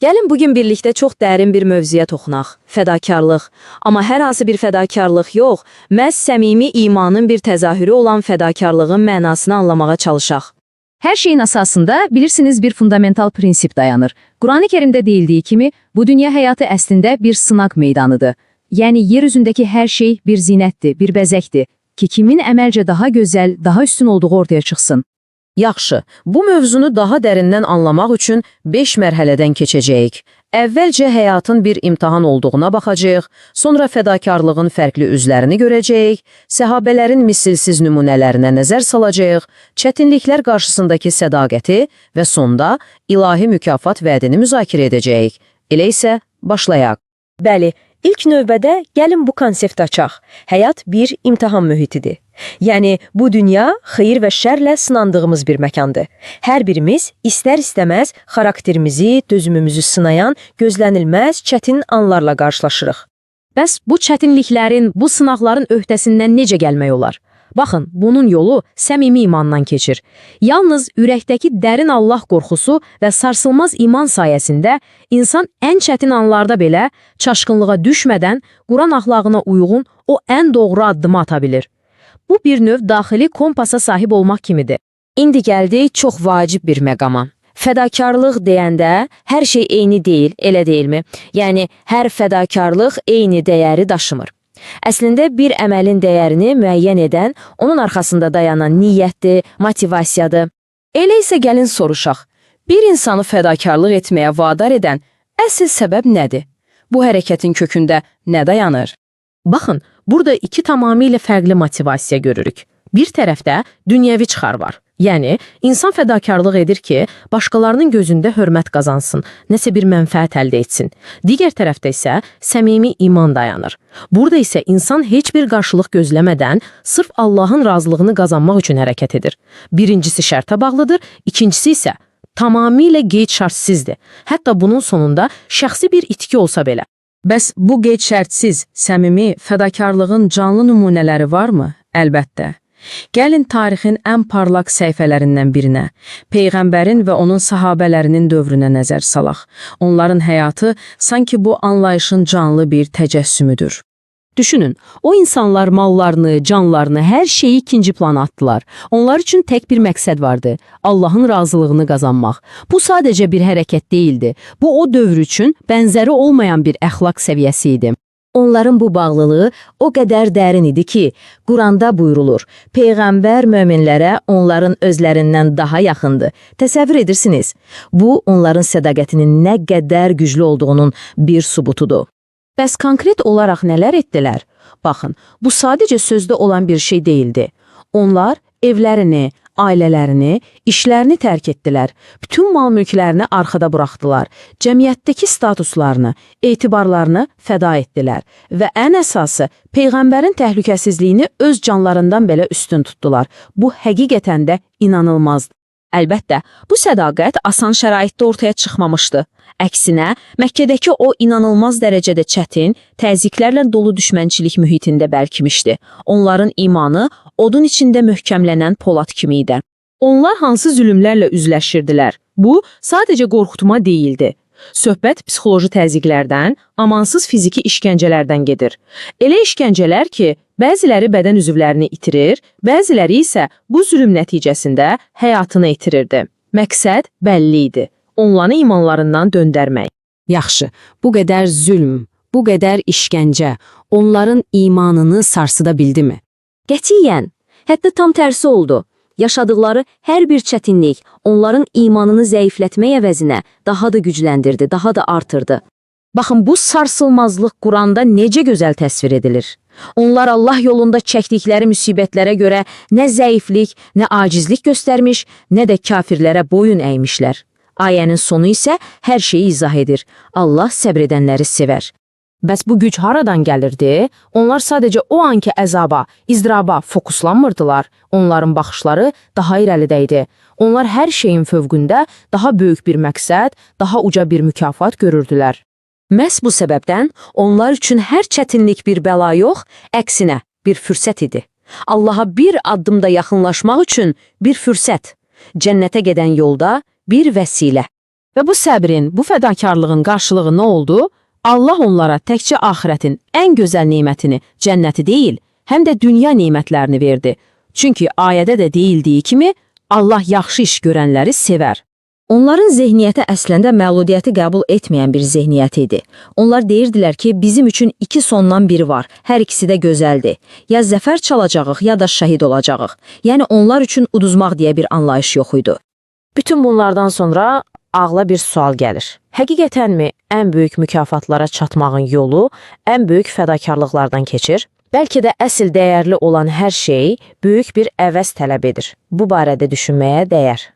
Gəlin bugün birlikdə çox dərin bir mövzuya toxunaq. Fədakarlıq. Amma hər hansı bir fədakarlıq yox, məhz səmimi imanın bir təzahürü olan fədakarlığın mənasını anlamağa çalışaq. Hər şeyin əsasında bilirsiniz bir fundamental prinsip dayanır. Qur'an-ı Kerimdə deyildiyi kimi bu dünya həyatı əslində bir sınaq meydanıdır. Yəni yer üzündəki hər şey bir zinətdir, bir bəzəkdir ki kimin əməlcə daha gözəl, daha üstün olduğu ortaya çıxsın. Yaxşı, bu mövzunu daha dərindən anlamaq üçün 5 mərhələdən keçəcəyik. Əvvəlcə həyatın bir imtahan olduğuna baxacağıq, sonra fədakarlığın fərqli üzlərini görəcəyik, səhabələrin misilsiz nümunələrinə nəzər salacağıq, çətinliklər qarşısındakı sədaqəti və sonda ilahi mükafat vədini müzakirə edəcəyik. Elə isə başlayaq. Bəli, ilk növbədə gəlin bu konsepti açaq. Həyat bir imtahan mühitidir. Yəni, bu dünya xeyir və şərlə sınandığımız bir məkandır. Hər birimiz istər-istəməz xarakterimizi, dözümümüzü sınayan gözlənilməz çətin anlarla qarşılaşırıq. Bəs bu çətinliklərin, bu sınaqların öhdəsindən necə gəlmək olar? Baxın, bunun yolu səmimi imandan keçir. Yalnız ürəkdəki dərin Allah qorxusu və sarsılmaz iman sayəsində insan ən çətin anlarda belə çaşqınlığa düşmədən Quran əxlaqına uyğun o ən doğru addımı ata bilir. Bu bir növ daxili kompasa sahib olmaq kimidir. İndi gəldik çox vacib bir məqama. Fədakarlıq deyəndə hər şey eyni deyil, elə deyilmi? Yəni, hər fədakarlıq eyni dəyəri daşımır. Əslində, bir əməlin dəyərini müəyyən edən, onun arxasında dayanan niyyətdir, motivasiyadır. Elə isə gəlin soruşaq. Bir insanı fədakarlıq etməyə vadar edən əsl səbəb nədir? Bu hərəkətin kökündə nə dayanır? Baxın, burada iki tamamilə fərqli motivasiya görürük. Bir tərəfdə dünyəvi çıxar var. Yəni, insan fədakarlıq edir ki, başqalarının gözündə hörmət qazansın, nəsə bir mənfəət əldə etsin. Digər tərəfdə isə səmimi iman dayanır. Burada isə insan heç bir qarşılıq gözləmədən sırf Allahın razılığını qazanmaq üçün hərəkət edir. Birincisi şərtə bağlıdır, ikincisi isə tamamilə qeyd-şərtsizdir. Hətta bunun sonunda şəxsi bir itki olsa belə. Bəs bu qeyd-şərtsiz, səmimi, fədakarlığın canlı nümunələri varmı? Əlbəttə. Gəlin tarixin ən parlaq səhifələrindən birinə, Peyğəmbərin və onun sahabələrinin dövrünə nəzər salaq. Onların həyatı sanki bu anlayışın canlı bir təcəssümüdür. Düşünün, o insanlar mallarını, canlarını, hər şeyi ikinci plana atdılar. Onlar üçün tək bir məqsəd vardı, Allahın razılığını qazanmaq. Bu sadəcə bir hərəkət deyildi. Bu o dövr üçün bənzəri olmayan bir əxlaq səviyyəsi idi. Onların bu bağlılığı o qədər dərin idi ki, Quranda buyurulur, Peyğəmbər möminlərə onların özlərindən daha yaxındır. Təsəvvür edirsiniz, bu onların sədaqətinin nə qədər güclü olduğunun bir sübutudur. Bəs konkret olaraq nələr etdilər? Baxın, bu sadəcə sözdə olan bir şey değildi. Onlar evlərini, ailələrini, işlərini tərk etdilər, bütün mal-mülklərini arxada buraxdılar, cəmiyyətdəki statuslarını, etibarlarını fəda etdilər və ən əsası, Peyğəmbərin təhlükəsizliyini öz canlarından belə üstün tutdular. Bu həqiqətən də inanılmazdır. Əlbəttə, bu sədaqət asan şəraitdə ortaya çıxmamışdı. Əksinə, Məkkədəki o inanılmaz dərəcədə çətin, təzyiqlərlə dolu düşmənçilik mühitində bərkimişdi. Onların imanı odun içində möhkəmlənən polad kimi idi. Onlar hansı zülmlərlə üzləşirdilər? Bu, sadəcə qorxutma deyildi. Söhbət psixoloji təzyiqlərdən, amansız fiziki işgəncələrdən gedir. Elə işgəncələr ki, bəziləri bədən üzvlərini itirir, bəziləri isə bu zülm nəticəsində həyatını itirirdi. Məqsəd bəlli idi. Onları imanlarından döndərmək. Yaxşı, bu qədər zülm, bu qədər işgəncə onların imanını sarsıda bildimi? Qətiyyən, hətta tam tərsi oldu. Yaşadıkları hər bir çətinlik onların imanını zəiflətmək əvəzinə daha da gücləndirdi, daha da artırdı. Baxın, bu sarsılmazlıq Quranda necə gözəl təsvir edilir. Onlar Allah yolunda çəkdikləri müsibətlərə görə nə zəiflik, nə acizlik göstərmiş, nə də kafirlərə boyun əymişlər. Ayənin sonu isə hər şeyi izah edir. Allah səbr edənləri sevər. Bəs bu güc haradan gəlirdi? Onlar sadəcə o anki əzaba, izdiraba fokuslanmırdılar. Onların baxışları daha irəlidə idi. Onlar hər şeyin fövqündə daha böyük bir məqsəd, daha uca bir mükafat görürdülər. Məhz bu səbəbdən onlar üçün hər çətinlik bir bəla yox, əksinə bir fürsət idi. Allaha bir addımda yaxınlaşmaq üçün bir fürsət. Cənnətə gedən yolda bir vəsilə. Və bu səbrin, bu fədakarlığın qarşılığı nə oldu? Allah onlara təkcə axirətin ən gözəl nemətini, cənnəti deyil, həm də dünya nemətlərini verdi. Çünki ayədə də deyildiyi kimi, Allah yaxşı iş görənləri sevər. Onların zehniyyəti əslində məludiyyəti qəbul etməyən bir zehniyyət idi. Onlar deyirdilər ki, bizim üçün iki sondan biri var, hər ikisi də gözəldir. Ya zəfər çalacağıq, ya da şəhid olacağıq. Yəni onlar üçün uduzmaq deyə bir anlayış yox idi. Bütün bunlardan sonra ağla bir sual gəlir. Həqiqətənmi ən böyük mükafatlara çatmağın yolu ən böyük fədakarlıqlardan keçir? Bəlkə də əsl dəyərli olan hər şey böyük bir əvəz tələb edir. Bu barədə düşünməyə dəyər.